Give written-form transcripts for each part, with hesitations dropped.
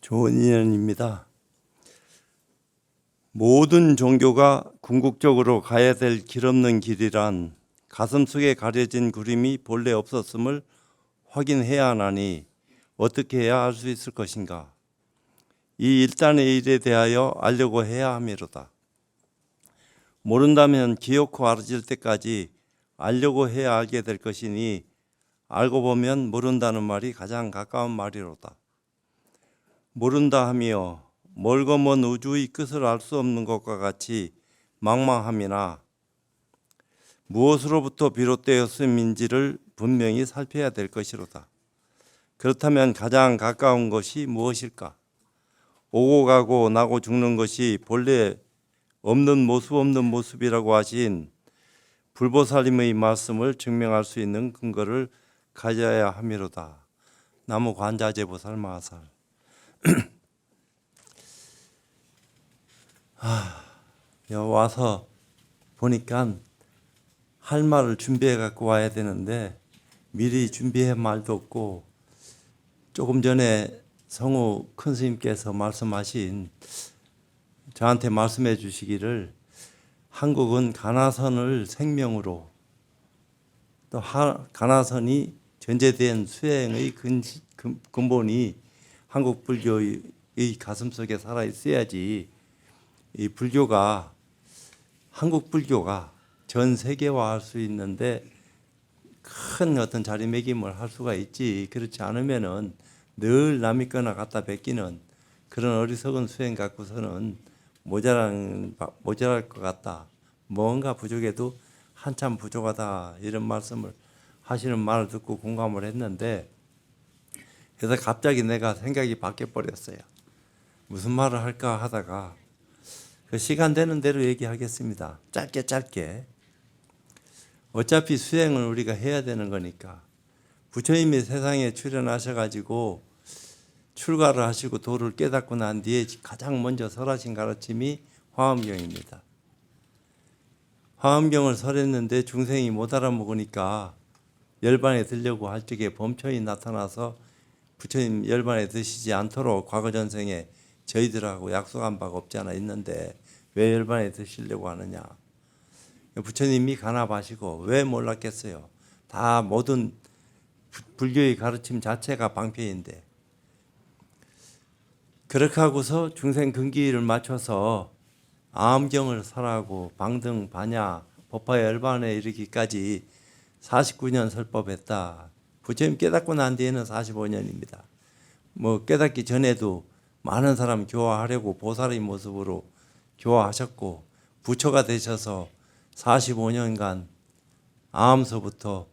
좋은 인연입니다. 모든 종교가 궁극적으로 가야 될 길없는 길이란 가슴속에 가려진 구름이 본래 없었음을 확인해야 하나니 어떻게 해야 알 수 있을 것인가? 이 일단의 일에 대하여 알려고 해야 함이로다. 모른다면 기어코 알아질 때까지 알려고 해야 알게 될 것이니 알고 보면 모른다는 말이 가장 가까운 말이로다. 모른다 하며 멀고 먼 우주의 끝을 알 수 없는 것과 같이 망망함이나 무엇으로부터 비롯되었음인지를 분명히 살펴야 될 것이로다. 그렇다면 가장 가까운 것이 무엇일까? 오고 가고 나고 죽는 것이 본래 없는 모습이라고 하신 불보살님의 말씀을 증명할 수 있는 근거를 가져야 함이로다. 나무 관자재보살 마살. 와서 보니까 할 말을 준비해 갖고 와야 되는데 미리 준비해 말도 없고, 조금 전에 성우 큰 스님께서 말씀하신, 저한테 말씀해 주시기를 한국은 가나선을 생명으로, 또 가나선이 전제된 수행의 근본이 한국 불교의 가슴속에 살아 있어야지 이 불교가, 한국 불교가 전 세계화할 수 있는데 큰 어떤 자리매김을 할 수가 있지. 그렇지 않으면은 늘 남이 거나 갖다 베끼는 그런 어리석은 수행 갖고서는 모자랄 것 같다. 뭔가 부족해도 한참 부족하다. 이런 말씀을 하시는 말을 듣고 공감을 했는데, 그래서 갑자기 내가 생각이 바뀌어 버렸어요. 무슨 말을 할까 하다가 그 시간 되는 대로 얘기하겠습니다. 짧게. 어차피 수행을 우리가 해야 되는 거니까. 부처님이 세상에 출현하셔가지고 출가를 하시고 도를 깨닫고 난 뒤에 가장 먼저 설하신 가르침이 화엄경입니다. 화엄경을 설했는데 중생이 못 알아먹으니까 열반에 들려고 할 적에 범초이 나타나서 부처님 열반에 드시지 않도록 과거 전생에 저희들하고 약속한 바가 없지 않아 있는데 왜 열반에 드시려고 하느냐? 부처님이 간합하시고 왜 몰랐겠어요? 다 모든 불교의 가르침 자체가 방패인데, 그렇게 하고서 중생 근기를 맞춰서 아엄경을 설하고 방등, 반야, 법화 열반에 이르기까지 49년 설법했다. 부처님 깨닫고 난 뒤에는 45년입니다. 깨닫기 전에도 많은 사람 교화하려고 보살의 모습으로 교화하셨고, 부처가 되셔서 45년간 아함서부터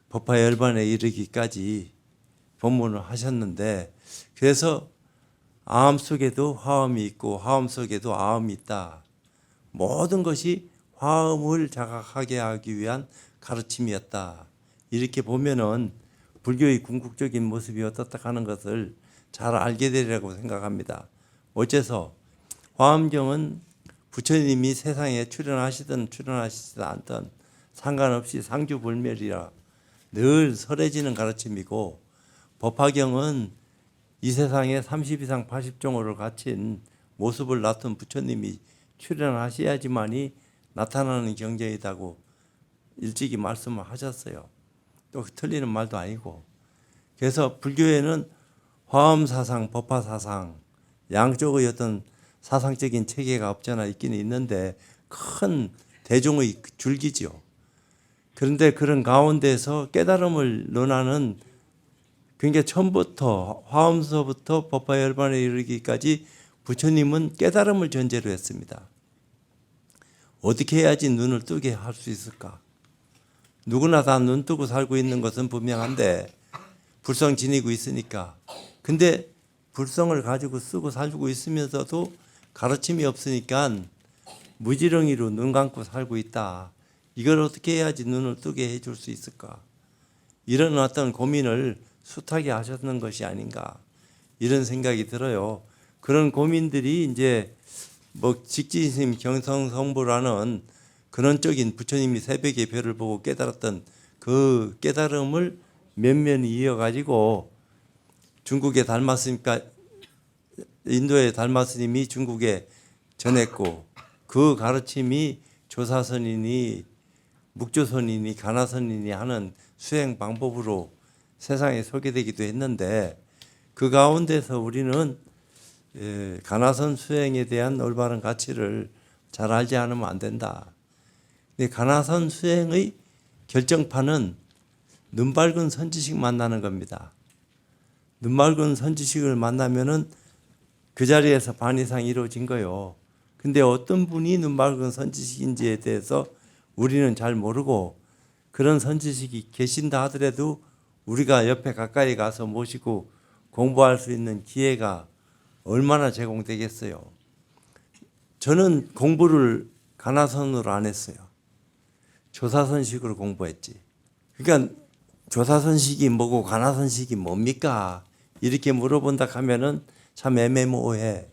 법화 열반에 이르기까지 법문을 하셨는데, 그래서 아함 속에도 화엄이 있고 화엄 속에도 아함이 있다. 모든 것이 화엄을 자각하게 하기 위한 가르침이었다. 이렇게 보면은 불교의 궁극적인 모습이 어떻다 하는 것을 잘 알게 되리라고 생각합니다. 어째서 화엄경은 부처님이 세상에 출현하시든 출현하시지 않든 상관없이 상주불멸이라 늘 설해지는 가르침이고, 법화경은 이 세상에 30 이상 80종호를 갖춘 모습을 나타낸 부처님이 출현하셔야지만이 나타나는 경전이라고 일찍이 말씀을 하셨어요. 또 틀리는 말도 아니고. 그래서 불교에는 화엄사상, 법화사상, 양쪽의 어떤 사상적인 체계가 없잖아 있기는 있는데 큰 대종의 줄기지요. 그런데 그런 가운데서 깨달음을 논하는, 그러니까 처음부터 화엄서부터 법화 열반에 이르기까지 부처님은 깨달음을 전제로 했습니다. 어떻게 해야지 눈을 뜨게 할 수 있을까? 누구나 다 눈 뜨고 살고 있는 것은 분명한데 불성 지니고 있으니까. 근데 불성을 가지고 쓰고 살고 있으면서도 가르침이 없으니까 무지렁이로 눈 감고 살고 있다. 이걸 어떻게 해야지 눈을 뜨게 해줄 수 있을까? 이런 어떤 고민을 숱하게 하셨는 것이 아닌가, 이런 생각이 들어요. 그런 고민들이 이제 직지심 경성성부라는 근원적인 부처님이 새벽의 별을 보고 깨달았던 그 깨달음을 면면히 이어가지고 중국의 달마스님까 인도의 달마 스님이 중국에 전했고 그 가르침이 조사선이니 묵조선이니 가나선이니 하는 수행 방법으로 세상에 소개되기도 했는데 그 가운데서 우리는 가나선 수행에 대한 올바른 가치를 잘 알지 않으면 안 된다. 근데 가나선 수행의 결정판은 눈 밝은 선지식 만나는 겁니다. 눈 밝은 선지식을 만나면은 그 자리에서 반 이상 이루어진 거요. 근데 어떤 분이 눈 밝은 선지식인지에 대해서 우리는 잘 모르고 그런 선지식이 계신다 하더라도 우리가 옆에 가까이 가서 모시고 공부할 수 있는 기회가 얼마나 제공되겠어요. 저는 공부를 가나선으로 안 했어요. 조사선식으로 공부했지. 그러니까 조사선식이 뭐고 가나선식이 뭡니까? 이렇게 물어본다 하면은 참 애매모호해.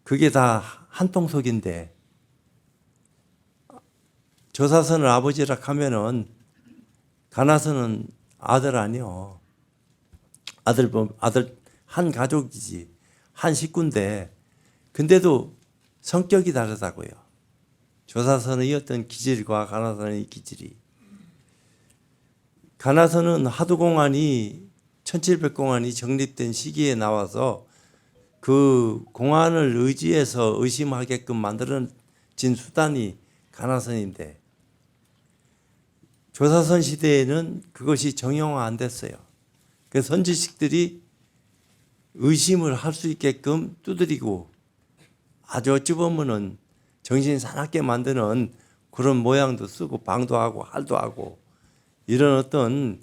그게 다 한통속인데 조사선을 아버지라 하면은 가나선은 아들 아니요. 아들 한 가족이지. 한 식구인데 근데도 성격이 다르다고요. 조사선의 어떤 기질과 가나선의 기질이. 가나선은 하두공안이 1700공안이 정립된 시기에 나와서 그 공안을 의지해서 의심하게끔 만들어진 수단이 가나선인데 조사선 시대에는 그것이 정형화 안 됐어요. 그 선지식들이 의심을 할 수 있게끔 두드리고 아주 어찌 보면은 정신 사납게 만드는 그런 모양도 쓰고 방도 하고 할도 하고 이런 어떤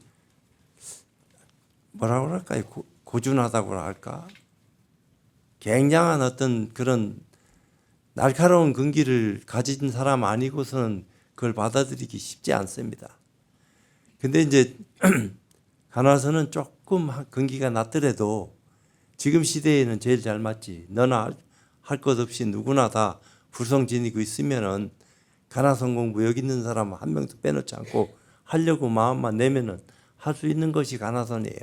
뭐라고 할까요? 고준하다고 할까? 굉장한 어떤 그런 날카로운 근기를 가진 사람 아니고서는 그걸 받아들이기 쉽지 않습니다. 근데 이제 가나선은 조금 근기가 낮더라도 지금 시대에는 제일 잘 맞지. 너나 할 것 없이 누구나 다 불성 지니고 있으면은 가나선 공부 여기 있는 사람 한 명도 빼놓지 않고 하려고 마음만 내면은 할 수 있는 것이 가나선이에요.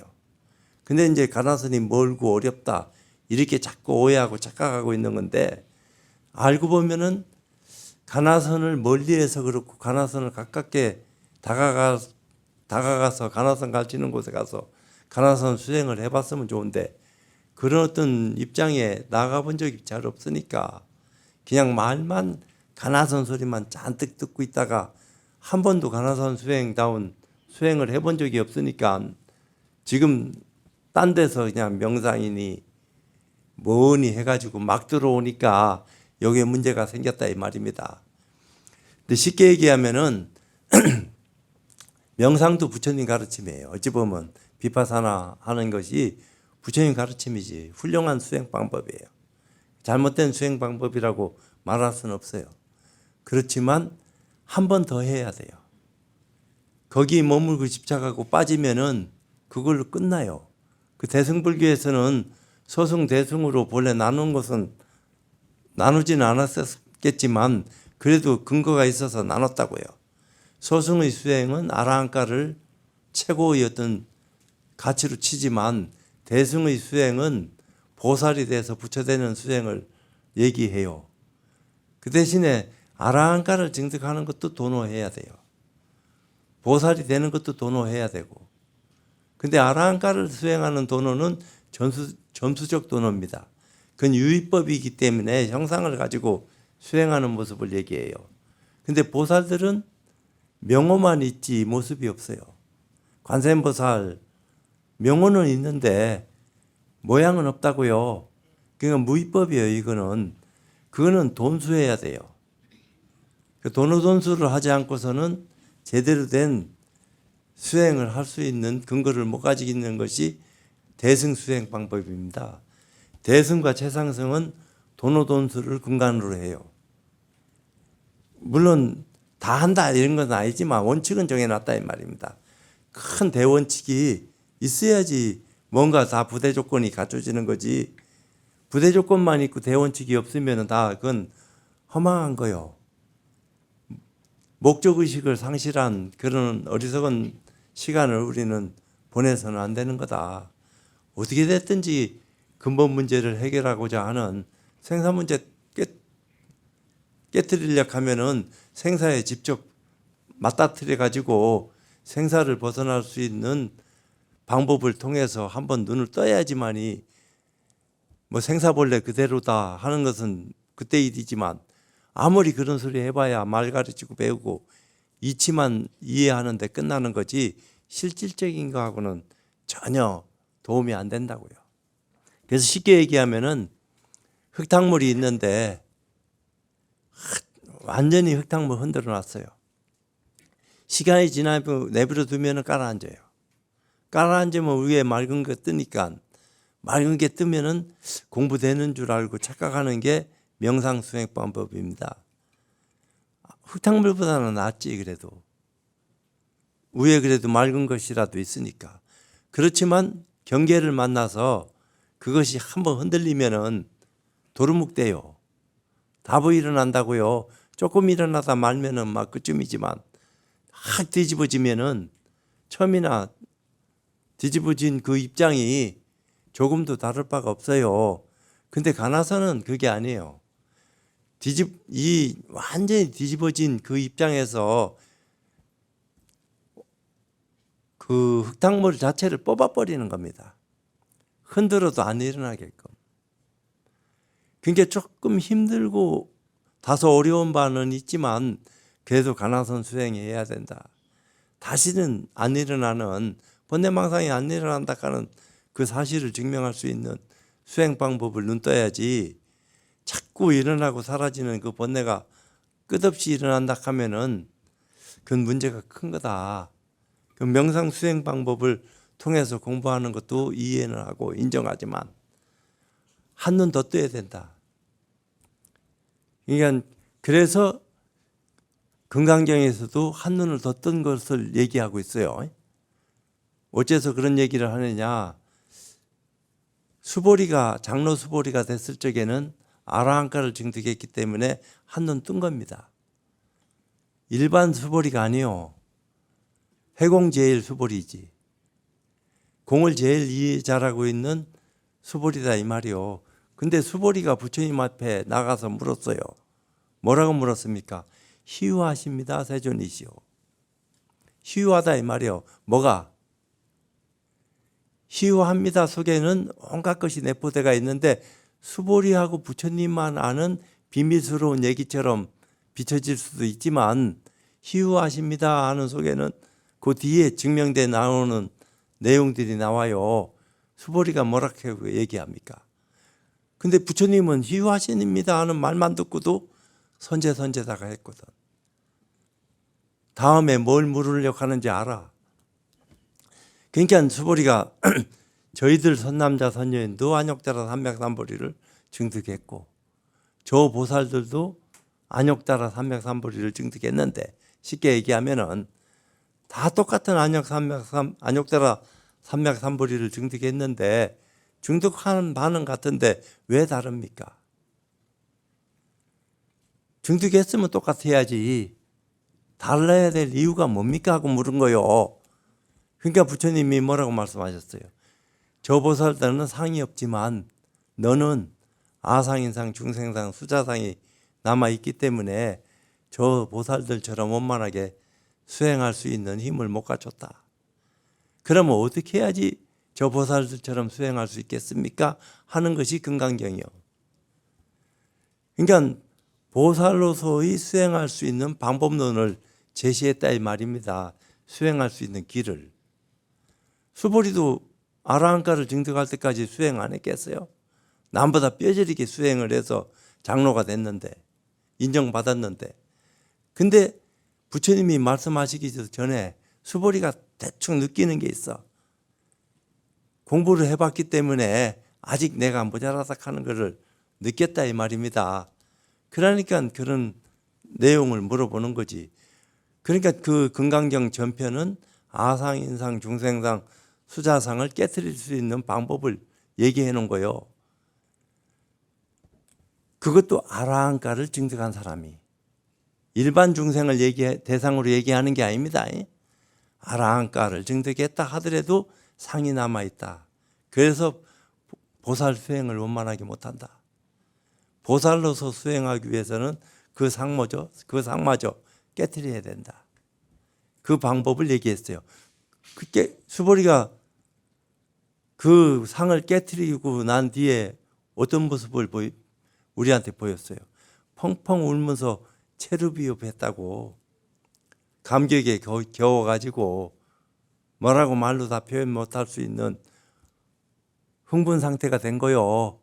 근데 이제 가나선이 멀고 어렵다 이렇게 자꾸 오해하고 착각하고 있는 건데 알고 보면은 가나선을 멀리해서 그렇고 가나선을 가깝게 다가가서 가나선 가르치는 곳에 가서 가나선 수행을 해봤으면 좋은데 그런 어떤 입장에 나가본 적이 잘 없으니까 그냥 말만 가나선 소리만 잔뜩 듣고 있다가 한 번도 가나선 수행다운 수행을 해본 적이 없으니까 지금 딴 데서 그냥 명상이니 뭐니 해가지고 막 들어오니까 여기에 문제가 생겼다 이 말입니다. 근데 쉽게 얘기하면은 명상도 부처님 가르침이에요. 어찌 보면 비파사나 하는 것이 부처님 가르침이지 훌륭한 수행 방법이에요. 잘못된 수행 방법이라고 말할 수는 없어요. 그렇지만 한 번 더 해야 돼요. 거기 머물고 집착하고 빠지면은 그걸로 끝나요. 그 대승불교에서는 소승 대승으로 본래 나눈 것은 나누지는 않았겠지만 그래도 근거가 있어서 나눴다고요. 소승의 수행은 아라한가를 최고의 어떤 가치로 치지만 대승의 수행은 보살이 돼서 부처되는 수행을 얘기해요. 그 대신에 아라한가를 증득하는 것도 도노해야 돼요. 보살이 되는 것도 도노해야 되고. 근데 아라한가를 수행하는 도노는 점수적 도노입니다. 그건 유의법이기 때문에 형상을 가지고 수행하는 모습을 얘기해요. 근데 보살들은 명호만 있지 모습이 없어요. 관세음보살 명호는 있는데 모양은 없다고요. 그러니까 무위법이에요. 이거는 그거는 돈수해야 돼요. 그 돈수를 하지 않고서는 제대로 된 수행을 할 수 있는 근거를 못 가지고 있는 것이 대승 수행 방법입니다. 대승과 최상승은 돈수를 근간으로 해요. 물론 다 한다 이런 건 아니지만 원칙은 정해놨다 이 말입니다. 큰 대원칙이 있어야지 뭔가 다 부대 조건이 갖춰지는 거지. 부대 조건만 있고 대원칙이 없으면 다 그건 허망한 거요. 목적의식을 상실한 그런 어리석은 시간을 우리는 보내서는 안 되는 거다. 어떻게 됐든지 근본 문제를 해결하고자 하는 생사 문제 깨뜨리려고 하면은 생사에 직접 맞닥뜨려 가지고 생사를 벗어날 수 있는 방법을 통해서 한번 눈을 떠야지만이 뭐 생사본래 그대로다 하는 것은 그때 일이지만 아무리 그런 소리 해봐야 말 가르치고 배우고 이치만 이해하는데 끝나는 거지 실질적인 거하고는 전혀 도움이 안 된다고요. 그래서 쉽게 얘기하면은 흙탕물이 있는데 완전히 흙탕물 흔들어 놨어요. 시간이 지나면 내버려 두면 깔아앉아요. 깔아앉으면 위에 맑은 거 뜨니까 맑은 게 뜨면은 공부되는 줄 알고 착각하는 게 명상수행 방법입니다. 흙탕물보다는 낫지 그래도. 위에 그래도 맑은 것이라도 있으니까. 그렇지만 경계를 만나서 그것이 한번 흔들리면은 도루묵돼요. 다부 일어난다고요. 조금 일어나다 말면은 막 그쯤이지만 확 뒤집어지면은 처음이나 뒤집어진 그 입장이 조금도 다를 바가 없어요. 근데 가나서는 그게 아니에요. 완전히 뒤집어진 그 입장에서 그 흙탕물 자체를 뽑아버리는 겁니다. 흔들어도 안 일어나게끔. 그러니까 조금 힘들고 다소 어려운 바는 있지만 그래도 가나선 수행해야 된다. 다시는 안 일어나는 번뇌망상이 안 일어난다 하는 그 사실을 증명할 수 있는 수행 방법을 눈떠야지 자꾸 일어나고 사라지는 그 번뇌가 끝없이 일어난다 하면은 그건 문제가 큰 거다. 그 명상 수행 방법을 통해서 공부하는 것도 이해는 하고 인정하지만 한눈 더 떠야 된다. 그러니까 그래서 금강경에서도 한눈을 더 뜬 것을 얘기하고 있어요. 어째서 그런 얘기를 하느냐. 장로 수보리가 됐을 적에는 아라한가를 증득했기 때문에 한눈 뜬 겁니다. 일반 수보리가 아니요. 해공 제일 수보리지. 공을 제일 이해 잘하고 있는 수보리다 이 말이요. 근데 수보리가 부처님 앞에 나가서 물었어요. 뭐라고 물었습니까? 희유하십니다 세존이시오. 희유하다 이 말이요. 뭐가? 희유합니다 속에는 온갖 것이 내포되어 있는데 수보리하고 부처님만 아는 비밀스러운 얘기처럼 비춰질 수도 있지만 희유하십니다 하는 속에는 그 뒤에 증명돼 나오는 내용들이 나와요. 수보리가 뭐라고 얘기합니까? 근데 부처님은 희유하십니다 하는 말만 듣고도 선제다가 했거든. 다음에 뭘 물으려고 하는지 알아. 그러니까 수보리가 저희들 선남자 선녀인도 안욕따라 삼백삼보리를 증득했고 저 보살들도 안욕따라 삼백삼보리를 증득했는데 쉽게 얘기하면은 다 똑같은 안욕따라 삼백삼보리를 증득했는데 증득하는 바는 같은데 왜 다릅니까? 증득했으면 똑같아야지 달라야 될 이유가 뭡니까 하고 물은 거요. 그러니까 부처님이 뭐라고 말씀하셨어요? 저 보살들은 상이 없지만 너는 아상인상, 중생상, 수자상이 남아있기 때문에 저 보살들처럼 원만하게 수행할 수 있는 힘을 못 갖췄다. 그러면 어떻게 해야지 저 보살들처럼 수행할 수 있겠습니까? 하는 것이 금강경이요. 그러니까 보살로서의 수행할 수 있는 방법론을 제시했다 이 말입니다. 수행할 수 있는 길을. 수보리도 아라한가를 증득할 때까지 수행 안 했겠어요? 남보다 뼈저리게 수행을 해서 장로가 됐는데 인정받았는데 근데 부처님이 말씀하시기 전에 수보리가 대충 느끼는 게 있어. 공부를 해봤기 때문에 아직 내가 모자라다 하는 것을 느꼈다 이 말입니다. 그러니까 그런 내용을 물어보는 거지. 그러니까 그 금강경 전편은 아상, 인상, 중생상, 수자상을 깨트릴 수 있는 방법을 얘기해 놓은 거예요. 그것도 아라한가를 증득한 사람이. 일반 중생을 대상으로 얘기하는 게 아닙니다. 아라한가를 증득했다 하더라도 상이 남아있다. 그래서 보살 수행을 원만하게 못한다. 보살로서 수행하기 위해서는 그 상마저 깨트려야 된다. 그 방법을 얘기했어요. 그게 수보리가 그 상을 깨트리고 난 뒤에 어떤 모습을 우리한테 보였어요. 펑펑 울면서 체르비읍했다고. 감격에 겨워가지고 뭐라고 말로 다 표현 못할 수 있는 흥분 상태가 된 거요.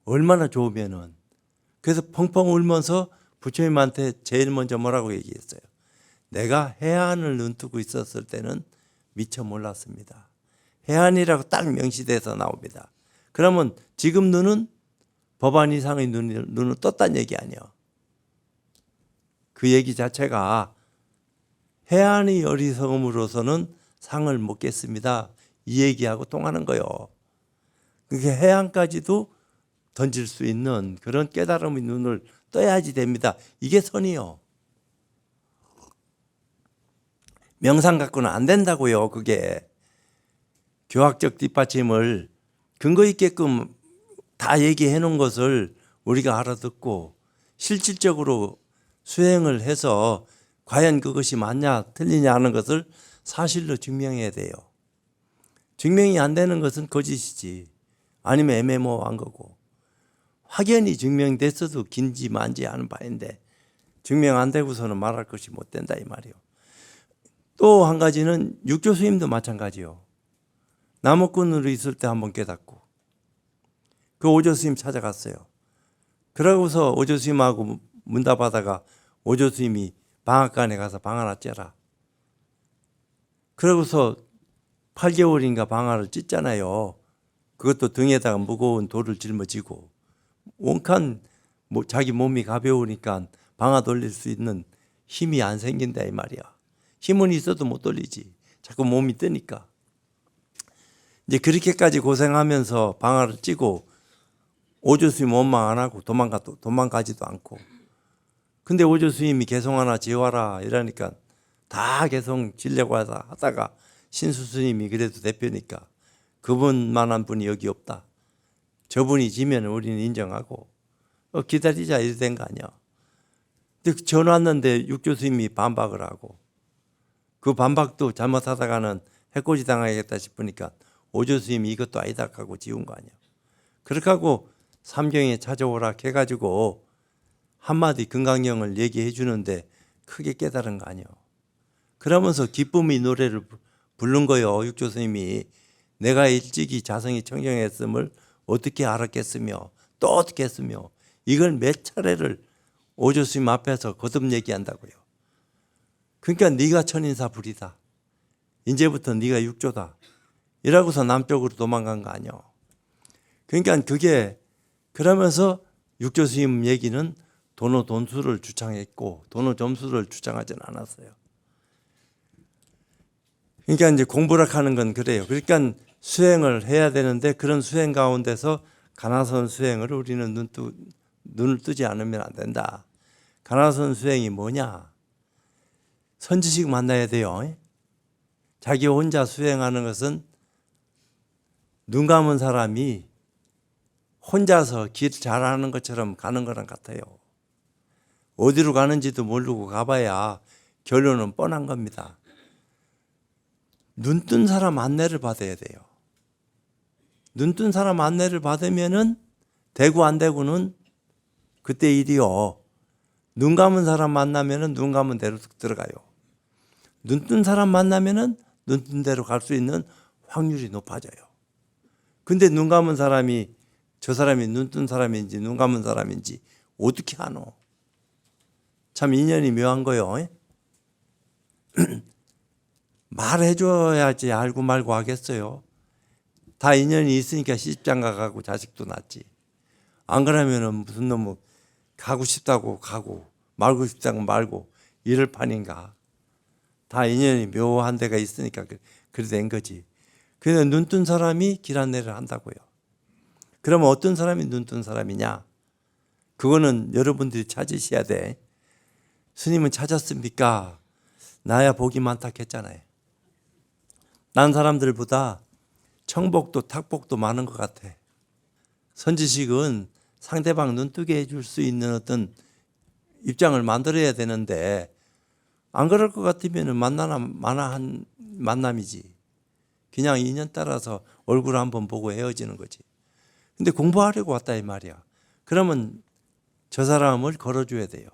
얼마나 좋으면은. 그래서 펑펑 울면서 부처님한테 제일 먼저 뭐라고 얘기했어요. 내가 해안을 눈뜨고 있었을 때는 미처 몰랐습니다. 해안이라고 딱 명시돼서 나옵니다. 그러면 지금 눈은 법안 이상의 눈을 떴다는 얘기 아니에요. 그 얘기 자체가 해안의 어리석음으로서는 상을 못 깼습니다. 이 얘기하고 통하는 거예요. 그게 해안까지도 던질 수 있는 그런 깨달음의 눈을 떠야지 됩니다. 이게 선이요. 명상 갖고는 안 된다고요. 그게 교학적 뒷받침을 근거 있게끔 다 얘기해 놓은 것을 우리가 알아듣고 실질적으로 수행을 해서 과연 그것이 맞냐 틀리냐 하는 것을 사실로 증명해야 돼요. 증명이 안 되는 것은 거짓이지, 아니면 애매모호한 거고, 확연히 증명됐어도 긴지 만지 하는 바인데 증명 안 되고서는 말할 것이 못 된다 이 말이요. 또 한 가지는 육조 스님도 마찬가지요. 나무꾼으로 있을 때 한번 깨닫고 그 오조 스님 찾아갔어요. 그러고서 오조 스님하고 문답하다가 오조 스님이 방앗간에 가서 방 하나 째라. 그러고서 8개월인가 방아를 찢잖아요. 그것도 등에다가 무거운 돌을 짊어지고 원칸 자기 몸이 가벼우니까 방아 돌릴 수 있는 힘이 안 생긴다 이 말이야. 힘은 있어도 못 돌리지. 자꾸 몸이 뜨니까. 이제 그렇게까지 고생하면서 방아를 찌고 오조 스님 원망 안 하고 도망가지도 않고. 근데 오조 스님이 개송 하나 지어와라 이러니까 다 개송 지려고 하다가 신수 스님이 그래도 대표니까 그분만한 분이 여기 없다. 저분이 지면 우리는 인정하고 기다리자 이래 된 거 아니야. 근데 전화 왔는데 육조 스님이 반박을 하고 그 반박도 잘못하다가는 해코지 당하겠다 싶으니까 오조 스님이 이것도 아니다 하고 지운 거 아니야. 그렇게 하고 삼경에 찾아오라 해가지고 한마디 금강경을 얘기해 주는데 크게 깨달은 거 아니야. 그러면서 기쁨의 노래를 부른 거요. 육조 스님이 내가 일찍이 자성이 청정했음을 어떻게 알았겠으며 또 어떻게 했으며 이걸 몇 차례를 오조 스님 앞에서 거듭 얘기한다고요. 그러니까 네가 천인사 불이다. 이제부터 네가 육조다. 이라고서 남쪽으로 도망간 거 아니야. 그러니까 그게 그러면서 육조 스님 얘기는 도노 돈수를 주장했고 도노 점수를 주장하지는 않았어요. 그러니까 이제 공부를 하는 건 그래요. 그러니까 수행을 해야 되는데 그런 수행 가운데서 가나선 수행을 우리는 눈을 뜨지 않으면 안 된다. 가나선 수행이 뭐냐? 선지식 만나야 돼요. 자기 혼자 수행하는 것은 눈 감은 사람이 혼자서 길 잘하는 것처럼 가는 거랑 같아요. 어디로 가는지도 모르고 가봐야 결론은 뻔한 겁니다. 눈 뜬 사람 안내를 받아야 돼요. 눈 뜬 사람 안내를 받으면은 되고 안 되고는 그때 일이요. 눈 감은 사람 만나면은 눈 감은 대로 들어가요. 눈 뜬 사람 만나면은 눈 뜬 대로 갈 수 있는 확률이 높아져요. 근데 눈 감은 사람이 저 사람이 눈 뜬 사람인지 눈 감은 사람인지 어떻게 아노? 참 인연이 묘한 거요. 말해줘야지 알고 말고 하겠어요. 다 인연이 있으니까 시집장가 가고 자식도 낳지. 안 그러면은 무슨 놈은 가고 싶다고 가고 말고 싶다고 말고 이럴 판인가. 다 인연이 묘한 데가 있으니까 그래 된 거지. 그래서 눈 뜬 사람이 길 안내를 한다고요. 그러면 어떤 사람이 눈 뜬 사람이냐? 그거는 여러분들이 찾으셔야 돼. 스님은 찾았습니까? 나야 복이 많다 했잖아요. 난 사람들보다 청복도 탁복도 많은 것 같아. 선지식은 상대방 눈뜨게 해줄 수 있는 어떤 입장을 만들어야 되는데 안 그럴 것 같으면 만화한 만남이지. 그냥 인연 따라서 얼굴 한번 보고 헤어지는 거지. 근데 공부하려고 왔다 이 말이야. 그러면 저 사람을 걸어줘야 돼요.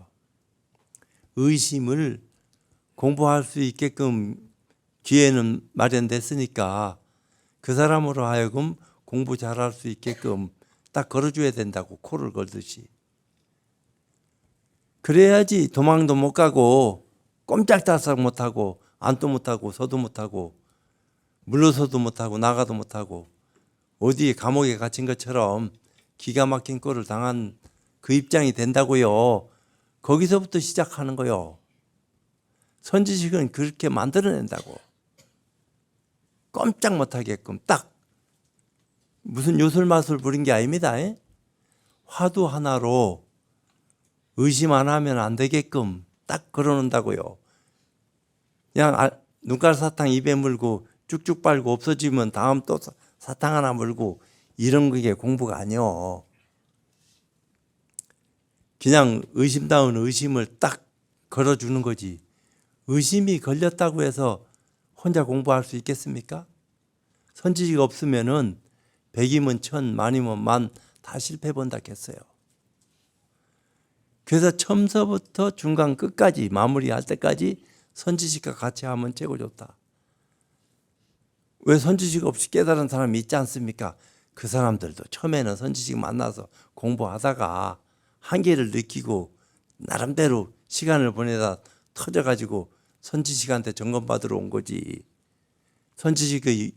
의심을 공부할 수 있게끔 기회는 마련됐으니까 그 사람으로 하여금 공부 잘할 수 있게끔 딱 걸어줘야 된다고, 코를 걸듯이. 그래야지 도망도 못 가고 꼼짝달싹 못하고 안도 못하고 서도 못하고 물러서도 못하고 나가도 못하고 어디에 감옥에 갇힌 것처럼 기가 막힌 꼴을 당한 그 입장이 된다고요. 거기서부터 시작하는 거요. 선지식은 그렇게 만들어낸다고. 꼼짝 못하게끔 딱 무슨 요술마술 부린 게 아닙니다. 화두 하나로 의심 안 하면 안 되게끔 딱 걸어놓는다고요. 그냥 눈깔 사탕 입에 물고 쭉쭉 빨고 없어지면 다음 또 사탕 하나 물고 이런 게 공부가 아니요. 그냥 의심다운 의심을 딱 걸어주는 거지. 의심이 걸렸다고 해서 혼자 공부할 수 있겠습니까? 선지식 없으면은 백이면 천, 만이면 만 다 실패 본다 했어요. 그래서 처음서부터 중간 끝까지 마무리할 때까지 선지식과 같이 하면 최고 좋다. 왜 선지식 없이 깨달은 사람이 있지 않습니까? 그 사람들도 처음에는 선지식 만나서 공부하다가 한계를 느끼고 나름대로 시간을 보내다 터져가지고 선지식한테 점검받으러 온 거지. 선지식이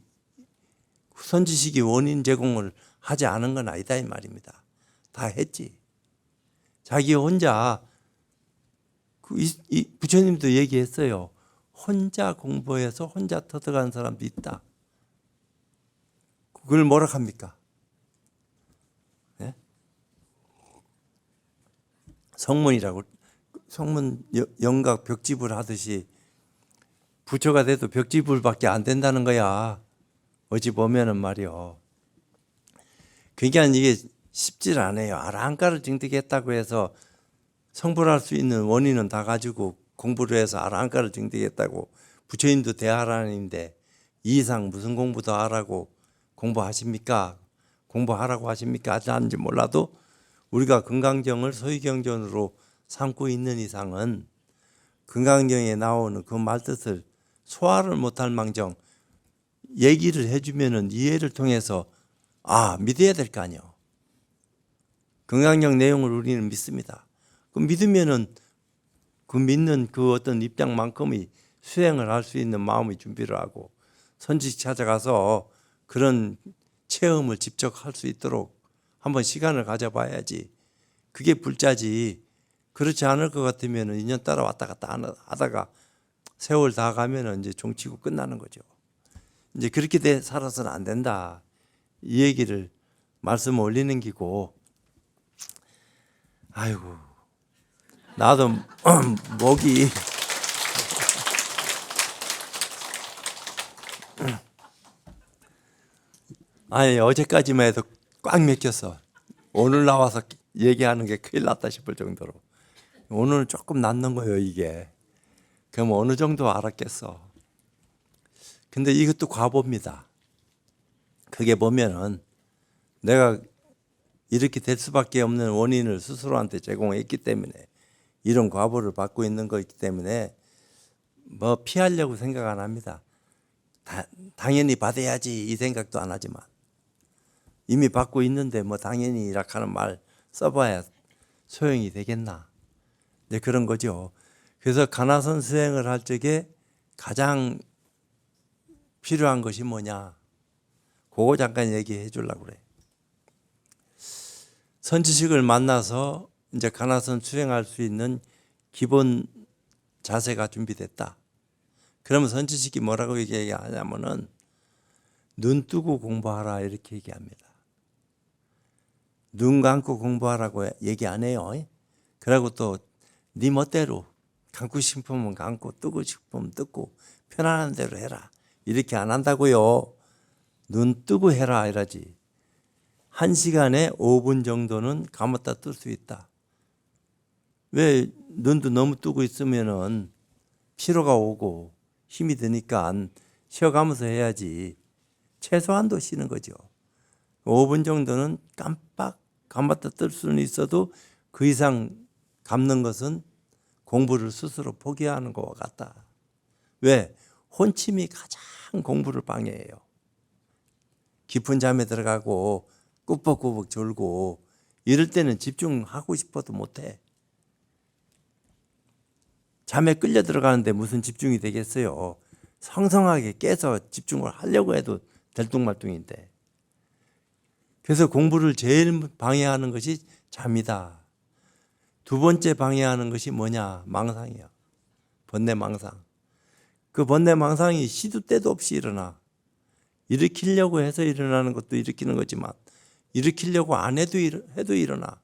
원인 제공을 하지 않은 건 아니다 이 말입니다. 다 했지. 자기 혼자 부처님도 얘기했어요. 혼자 공부해서 혼자 터득한 사람도 있다. 그걸 뭐라 합니까? 네? 성문이라고, 성문 영각 벽지불 하듯이 부처가 돼도 벽지불밖에 안 된다는 거야. 어찌 보면은 말이요. 그러니까 이게 쉽질 않아요. 아라한가를 증득했다고 해서 성불할 수 있는 원인은 다 가지고 공부를 해서 아라한가를 증득했다고. 부처님도 대아라인데 이 이상 무슨 공부 더 하라고 공부하십니까? 공부하라고 하십니까? 하지 않는지 몰라도 우리가 금강경을 소위경전으로 삼고 있는 이상은 금강경에 나오는 그 말뜻을 소화를 못할 망정 얘기를 해주면은 이해를 통해서 믿어야 될 거 아니요. 금강경 내용을 우리는 믿습니다. 그 믿으면은 그 믿는 그 어떤 입장만큼의 수행을 할 수 있는 마음의 준비를 하고 선지식 찾아가서 그런 체험을 직접 할 수 있도록 한번 시간을 가져봐야지. 그게 불자지. 그렇지 않을 것 같으면 인연 따라 왔다 갔다 하다가 세월 다 가면 이제 종치고 끝나는 거죠. 이제 그렇게 살아서는 안 된다. 이 얘기를 말씀 올리는 기고. 아이고, 나도 목이 어제까지만 해도 꽉 맥혔어. 오늘 나와서 얘기하는 게 큰일 났다 싶을 정도로. 오늘은 조금 낫는 거예요 이게. 그럼 어느 정도 알았겠어. 근데 이것도 과보입니다. 그게 보면은 내가 이렇게 될 수밖에 없는 원인을 스스로한테 제공했기 때문에 이런 과보를 받고 있는 거기 때문에 뭐 피하려고 생각 안 합니다. 당연히 받아야지 이 생각도 안 하지만 이미 받고 있는데 뭐 당연히 이라카는 말 써봐야 소용이 되겠나. 네, 그런 거죠. 그래서 가나선 수행을 할 적에 가장 필요한 것이 뭐냐. 그거 잠깐 얘기해 주려고 그래. 선지식을 만나서 이제 가나선 수행할 수 있는 기본 자세가 준비됐다. 그러면 선지식이 뭐라고 얘기하냐면은 눈 뜨고 공부하라 이렇게 얘기합니다. 눈 감고 공부하라고 얘기 안 해요. 그리고 또 네 멋대로 감고 싶으면 감고 뜨고 싶으면 뜨고 편안한 대로 해라. 이렇게 안 한다고요. 눈 뜨고 해라 이러지. 1시간에 5분 정도는 감았다 뜰 수 있다. 왜 눈도 너무 뜨고 있으면은 피로가 오고 힘이 드니까 쉬어가면서 해야지. 최소한도 쉬는 거죠. 5분 정도는 깜빡 감았다 뜰 수는 있어도 그 이상 감는 것은 공부를 스스로 포기하는 것과 같다. 왜? 혼침이 가장 공부를 방해해요. 깊은 잠에 들어가고 꾸벅꾸벅 졸고 이럴 때는 집중하고 싶어도 못해. 잠에 끌려 들어가는데 무슨 집중이 되겠어요. 성성하게 깨서 집중을 하려고 해도 들뚱말뚱인데. 그래서 공부를 제일 방해하는 것이 잠이다. 두 번째 방해하는 것이 뭐냐? 망상이야. 번뇌망상. 그 번뇌망상이 시도 때도 없이 일어나. 일으키려고 해서 일어나는 것도 일으키는 거지만 일으키려고 안 해도 일어나.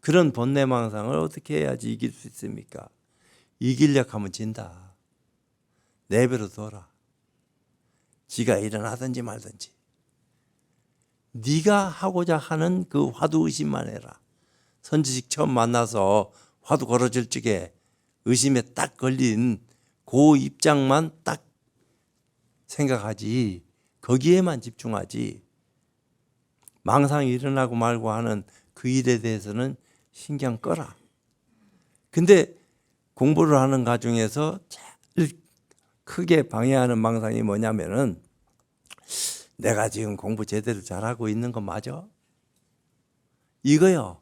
그런 번뇌망상을 어떻게 해야지 이길 수 있습니까? 이기려고 하면 진다. 내버려 둬라. 지가 일어나든지 말든지. 네가 하고자 하는 그 화두의식만 해라. 선지식 처음 만나서 화두 걸어질 적에 의심에 딱 걸린 그 입장만 딱 생각하지. 거기에만 집중하지. 망상이 일어나고 말고 하는 그 일에 대해서는 신경 꺼라. 근데 공부를 하는 과정에서 제일 크게 방해하는 망상이 뭐냐면은 내가 지금 공부 제대로 잘하고 있는 거 맞아? 이거요.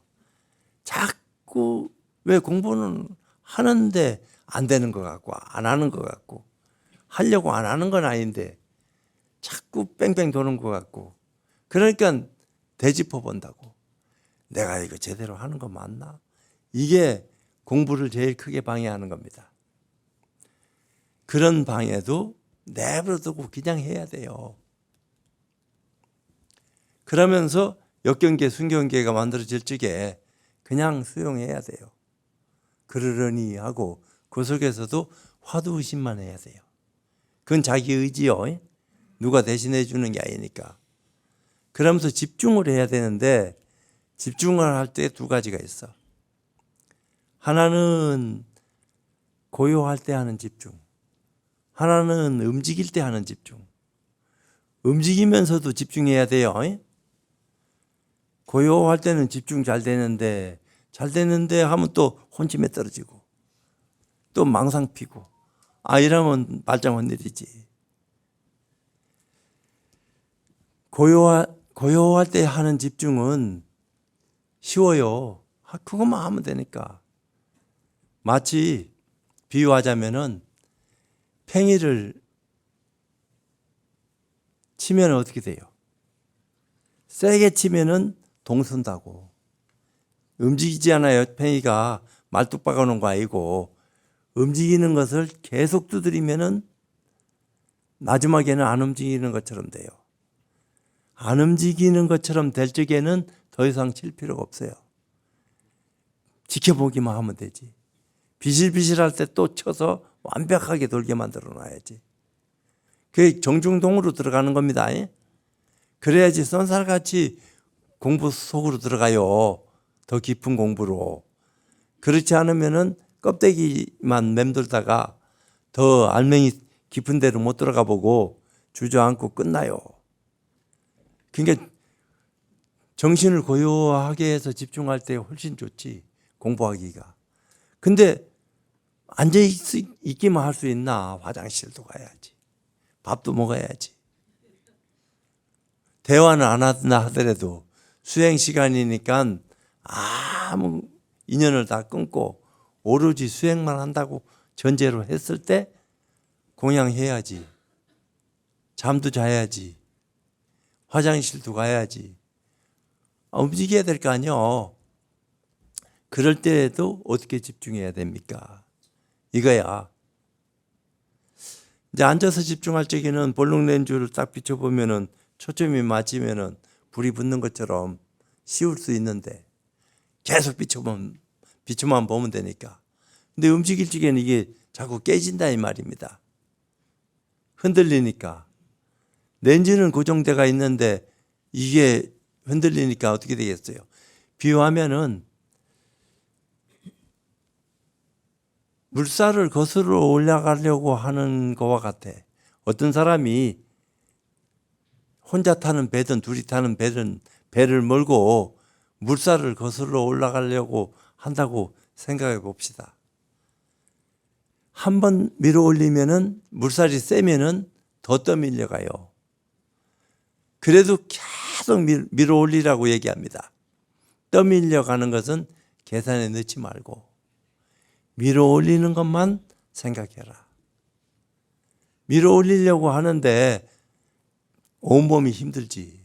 자꾸 왜 공부는 하는데 안 되는 것 같고 안 하는 것 같고 하려고 안 하는 건 아닌데 자꾸 뺑뺑 도는 것 같고 그러니까 되짚어 본다고. 내가 이거 제대로 하는 거 맞나? 이게 공부를 제일 크게 방해하는 겁니다. 그런 방해도 내버려 두고 그냥 해야 돼요. 그러면서 역경계, 순경계가 만들어질 적에 그냥 수용해야 돼요. 그러려니 하고 그 속에서도 화두의식만 해야 돼요. 그건 자기 의지요. 누가 대신해 주는 게 아니니까. 그러면서 집중을 해야 되는데 집중을 할 때 두 가지가 있어. 하나는 고요할 때 하는 집중. 하나는 움직일 때 하는 집중. 움직이면서도 집중해야 돼요. 고요할 때는 집중 잘 되는데 하면 또 혼침에 떨어지고 또 망상 피고 이러면 말짱 내리지. 고요할 때 하는 집중은 쉬워요. 그것만 하면 되니까. 마치 비유하자면은 팽이를 치면 어떻게 돼요? 세게 치면은 동선다고. 움직이지 않아요. 팽이가 말뚝 박아놓은 거 아니고 움직이는 것을 계속 두드리면은 마지막에는 안 움직이는 것처럼 돼요. 안 움직이는 것처럼 될 적에는 더 이상 칠 필요가 없어요. 지켜보기만 하면 되지. 비실비실할 때 또 쳐서 완벽하게 돌게 만들어 놔야지. 그게 정중동으로 들어가는 겁니다. 그래야지 쏜살같이 공부 속으로 들어가요. 더 깊은 공부로. 그렇지 않으면은 껍데기만 맴돌다가 더 알맹이 깊은 데로 못 들어가 보고 주저앉고 끝나요. 그러니까 정신을 고요하게 해서 집중할 때 훨씬 좋지. 공부하기가. 근데 앉아있기만 할 수 있나? 화장실도 가야지. 밥도 먹어야지. 대화는 안 한다 하더라도 수행 시간이니까 아무 인연을 다 끊고 오로지 수행만 한다고 전제로 했을 때 공양해야지. 잠도 자야지. 화장실도 가야지. 움직여야 될 거 아니요. 그럴 때에도 어떻게 집중해야 됩니까? 이거야. 이제 앉아서 집중할 적에는 볼록 렌즈를 딱 비춰보면은 초점이 맞으면은 불이 붙는 것처럼 쉬울 수 있는데 계속 비춰만 보면 되니까. 근데 움직일 적에는 이게 자꾸 깨진다 이 말입니다. 흔들리니까. 렌즈는 고정대가 있는데 이게 흔들리니까 어떻게 되겠어요? 비유하면은 물살을 거스러 올라가려고 하는 거와 같아. 어떤 사람이 혼자 타는 배든 둘이 타는 배든 배를 몰고 물살을 거슬러 올라가려고 한다고 생각해 봅시다. 한 번 밀어 올리면은 물살이 세면은 더 떠밀려 가요. 그래도 계속 밀어 올리라고 얘기합니다. 떠밀려 가는 것은 계산에 넣지 말고 밀어 올리는 것만 생각해라. 밀어 올리려고 하는데 온몸이 힘들지.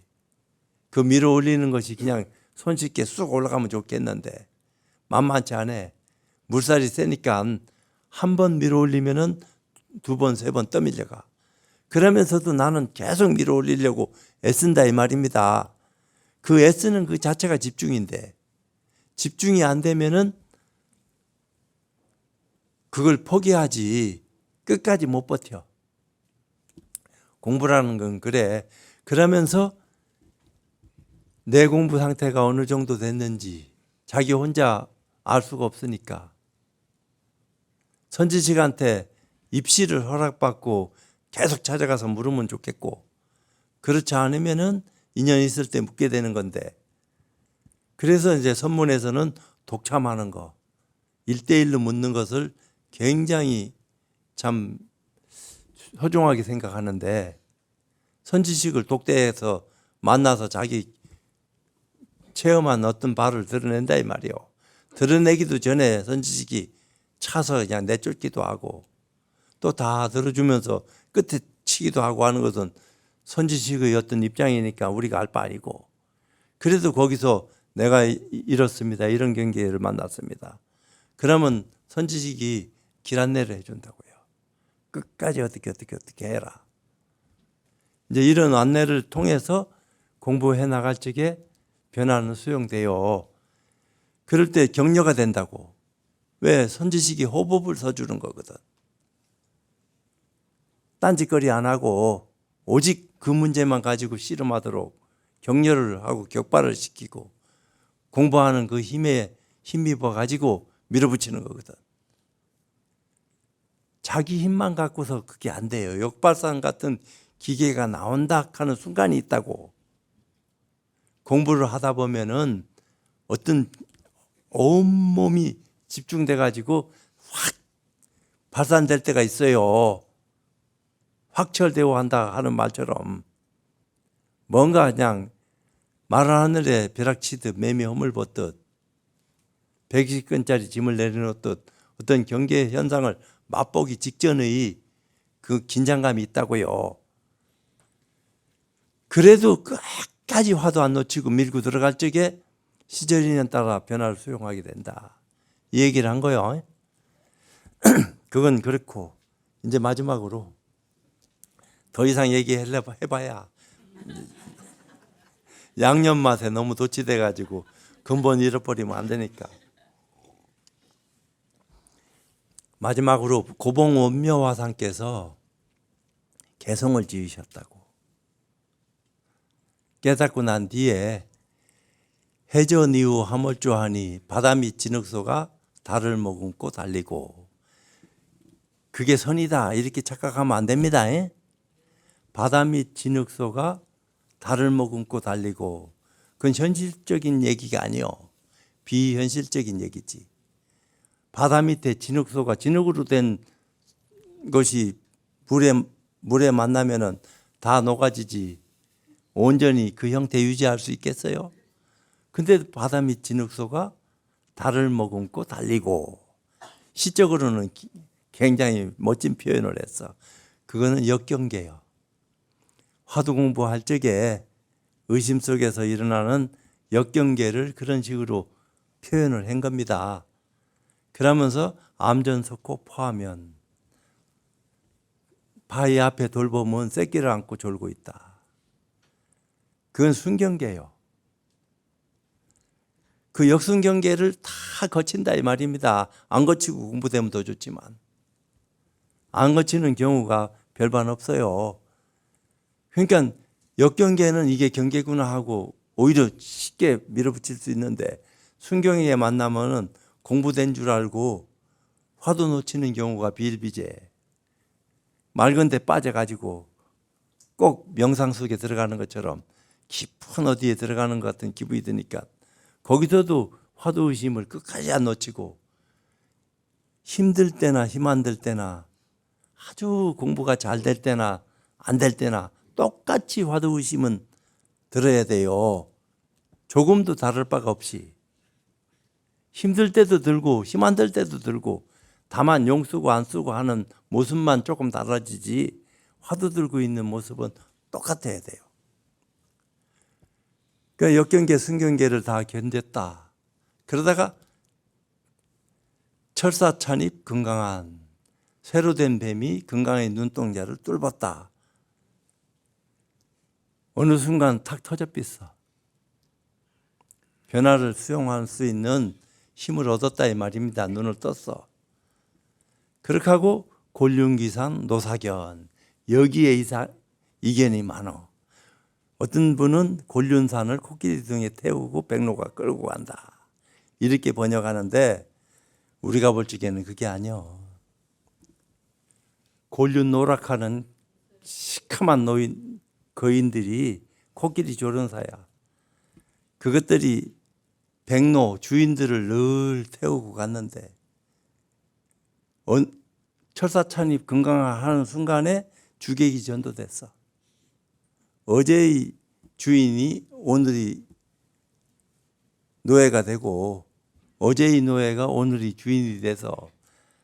그 밀어 올리는 것이 그냥 손쉽게 쑥 올라가면 좋겠는데 만만치 않아. 물살이 세니까 한 번 밀어 올리면은 두 번, 세 번 떠밀려가. 그러면서도 나는 계속 밀어 올리려고 애쓴다 이 말입니다. 그 애쓰는 그 자체가 집중인데 집중이 안 되면은 그걸 포기하지 끝까지 못 버텨. 공부라는 건 그래. 그러면서 내 공부 상태가 어느 정도 됐는지 자기 혼자 알 수가 없으니까 선지식한테 입시를 허락받고 계속 찾아가서 물으면 좋겠고 그렇지 않으면은 인연이 있을 때 묻게 되는 건데 그래서 이제 선문에서는 독참하는 거 1대1로 묻는 것을 굉장히 참 소중하게 생각하는데 선지식을 독대해서 만나서 자기 체험한 어떤 바를 드러낸다 이 말이요. 드러내기도 전에 선지식이 차서 그냥 내쫓기도 하고 또 다 들어주면서 끝에 치기도 하고 하는 것은 선지식의 어떤 입장이니까 우리가 알 바 아니고 그래도 거기서 내가 이렇습니다. 이런 경계를 만났습니다. 그러면 선지식이 길 안내를 해준다고요. 끝까지 어떻게 해라. 이제 이런 안내를 통해서 공부해 나갈 적에 변화는 수용돼요. 그럴 때 격려가 된다고. 왜? 선지식이 호법을 서주는 거거든. 딴짓거리 안 하고 오직 그 문제만 가지고 씨름하도록 격려를 하고 격발을 시키고 공부하는 그 힘에 힘입어 가지고 밀어붙이는 거거든. 자기 힘만 갖고서 그게 안 돼요. 역발상 같은 기계가 나온다 하는 순간이 있다고. 공부를 하다 보면은 어떤 온몸이 집중돼 가지고 확 발산될 때가 있어요. 확철되어 한다 하는 말처럼 뭔가 그냥 마른 하늘에 벼락치듯 매미 허물 벗듯 120건짜리 짐을 내려놓듯 어떤 경계 현상을 맛보기 직전의 그 긴장감이 있다고요. 그래도 끝까지 화도 안 놓치고 밀고 들어갈 적에 시절이년 따라 변화를 수용하게 된다. 이 얘기를 한 거예요. 그건 그렇고 이제 마지막으로 더 이상 얘기해봐야 양념 맛에 너무 도취돼가지고 근본 잃어버리면 안 되니까. 마지막으로 고봉원묘화상께서 개성을 지으셨다고. 깨닫고 난 뒤에 해전 이후 하물주하니 바다 밑 진흙소가 달을 머금고 달리고 그게 선이다 이렇게 착각하면 안 됩니다. 바다 밑 진흙소가 달을 머금고 달리고 그건 현실적인 얘기가 아니요. 비현실적인 얘기지. 바다 밑에 진흙소가 진흙으로 된 것이 물에 만나면은 다 녹아지지 온전히 그 형태 유지할 수 있겠어요? 근데 바다 밑 진흙소가 달을 머금고 달리고 시적으로는 굉장히 멋진 표현을 했어. 그거는 역경계요. 화두 공부할 적에 의심 속에서 일어나는 역경계를 그런 식으로 표현을 한 겁니다. 그러면서 암전석호 포하면 바위 앞에 돌보면 새끼를 안고 졸고 있다. 그건 순경계요. 그 역순경계를 다 거친다 이 말입니다. 안 거치고 공부되면 더 좋지만 안 거치는 경우가 별반 없어요. 그러니까 역경계는 이게 경계구나 하고 오히려 쉽게 밀어붙일 수 있는데 순경에 만나면은 공부된 줄 알고 화두 놓치는 경우가 비일비재. 맑은 데 빠져가지고 꼭 명상 속에 들어가는 것처럼 깊은 어디에 들어가는 것 같은 기분이 드니까 거기서도 화두 의심을 끝까지 안 놓치고 힘들 때나 힘 안 들 때나 아주 공부가 잘 될 때나 안 될 때나 똑같이 화두 의심은 들어야 돼요. 조금도 다를 바가 없이. 힘들 때도 들고 힘 안 들 때도 들고 다만 용 쓰고 안 쓰고 하는 모습만 조금 달라지지 화두 들고 있는 모습은 똑같아야 돼요. 그러니까 역경계, 순경계를 다 견뎠다. 그러다가 철사찬입 건강한 새로 된 뱀이 건강의 눈동자를 뚫었다. 어느 순간 탁 터져삐어 변화를 수용할 수 있는 힘을 얻었다 이 말입니다. 눈을 떴어. 그렇게 하고 곤륜기산 노사견 여기에 이견이 많어. 어떤 분은 곤륜산을 코끼리 등에 태우고 백로가 끌고 간다. 이렇게 번역하는데 우리가 볼 적에는 그게 아니요. 곤륜노락하는 시커먼 거인들이 코끼리 조련사야. 그것들이 백로 주인들을 늘 태우고 갔는데 철사찬입 건강하는 순간에 주객이 전도됐어. 어제의 주인이 오늘이 노예가 되고 어제의 노예가 오늘이 주인이 돼서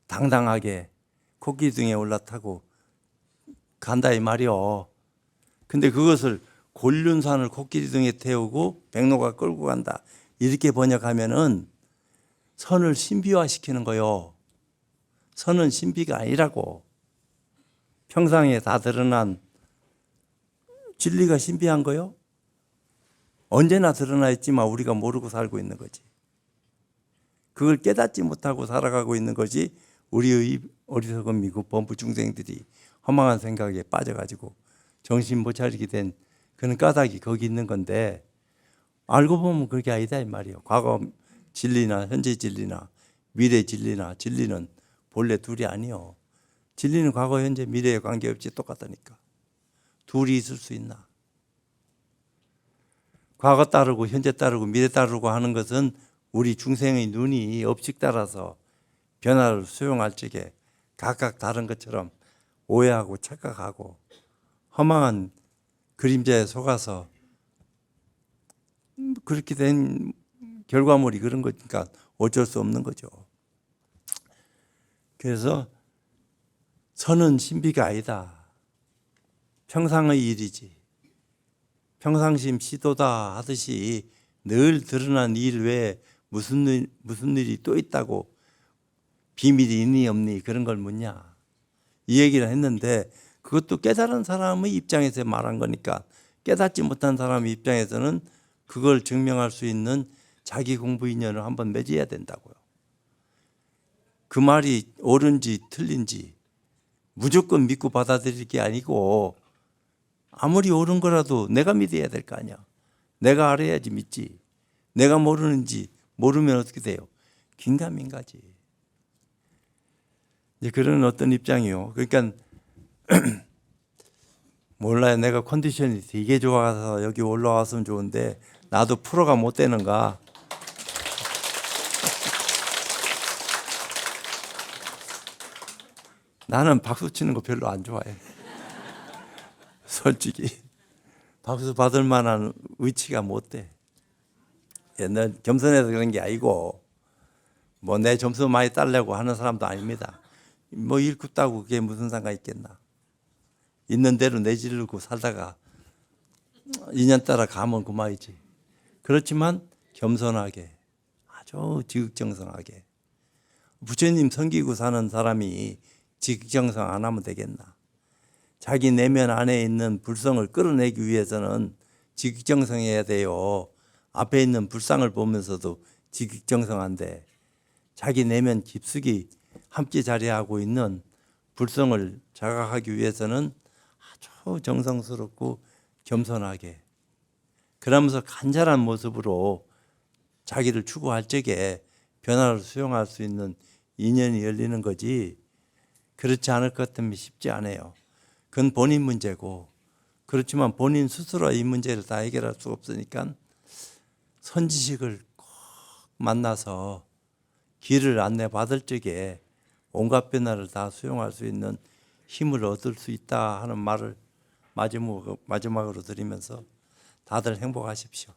당당하게 코끼리 등에 올라타고 간다 이 말이요. 근데 그것을 곤륜산을 코끼리 등에 태우고 백로가 끌고 간다. 이렇게 번역하면은 선을 신비화시키는 거요. 선은 신비가 아니라고. 평상에 다 드러난 진리가 신비한 거요? 언제나 드러나 있지만 우리가 모르고 살고 있는 거지. 그걸 깨닫지 못하고 살아가고 있는 것이 우리의 어리석은 미국 범부 중생들이 허망한 생각에 빠져가지고 정신 못 차리게 된 그런 까닭이 거기 있는 건데 알고 보면 그게 아니다 이 말이에요. 과거 진리나 현재 진리나 미래 진리나 진리는 본래 둘이 아니요. 진리는 과거 현재 미래에 관계없이 똑같다니까. 둘이 있을 수 있나? 과거 따르고 현재 따르고 미래 따르고 하는 것은 우리 중생의 눈이 업식 따라서 변화를 수용할 적에 각각 다른 것처럼 오해하고 착각하고 허망한 그림자에 속아서 그렇게 된 결과물이 그런 거니까 어쩔 수 없는 거죠. 그래서 선은 신비가 아니다. 평상의 일이지. 평상심 시도다 하듯이 늘 드러난 일 외에 무슨 일이 또 있다고 비밀이 있니 없니 그런 걸 묻냐. 이 얘기를 했는데 그것도 깨달은 사람의 입장에서 말한 거니까 깨닫지 못한 사람의 입장에서는 그걸 증명할 수 있는 자기 공부 인연을 한번 맺어야 된다고요. 그 말이 옳은지 틀린지 무조건 믿고 받아들일 게 아니고 아무리 옳은 거라도 내가 믿어야 될 거 아니야. 내가 알아야지 믿지. 내가 모르는지 모르면 어떻게 돼요? 긴가민가지. 이제 그런 어떤 입장이요. 그러니까 몰라요. 내가 컨디션이 되게 좋아서 여기 올라왔으면 좋은데 나도 프로가 못 되는가. 나는 박수 치는 거 별로 안 좋아해. 솔직히 박수 받을 만한 위치가 못 돼. 옛날 겸손해서 그런 게 아니고 뭐 내 점수 많이 따려고 하는 사람도 아닙니다. 뭐 일 굽다고 그게 무슨 상관 있겠나. 있는 대로 내지르고 살다가 인연 따라 가면 그만이지. 그렇지만 겸손하게 아주 지극정성하게 부처님 섬기고 사는 사람이 지극정성 안 하면 되겠나. 자기 내면 안에 있는 불성을 끌어내기 위해서는 지극정성해야 돼요. 앞에 있는 불상을 보면서도 지극정성한데 자기 내면 깊숙이 함께 자리하고 있는 불성을 자각하기 위해서는 초정성스럽고 겸손하게 그러면서 간절한 모습으로 자기를 추구할 적에 변화를 수용할 수 있는 인연이 열리는 거지 그렇지 않을 것 같으면 쉽지 않아요. 그건 본인 문제고 그렇지만 본인 스스로 이 문제를 다 해결할 수 없으니까 선지식을 꼭 만나서 길을 안내받을 적에 온갖 변화를 다 수용할 수 있는 힘을 얻을 수 있다 하는 말을 마지막으로 드리면서 다들 행복하십시오.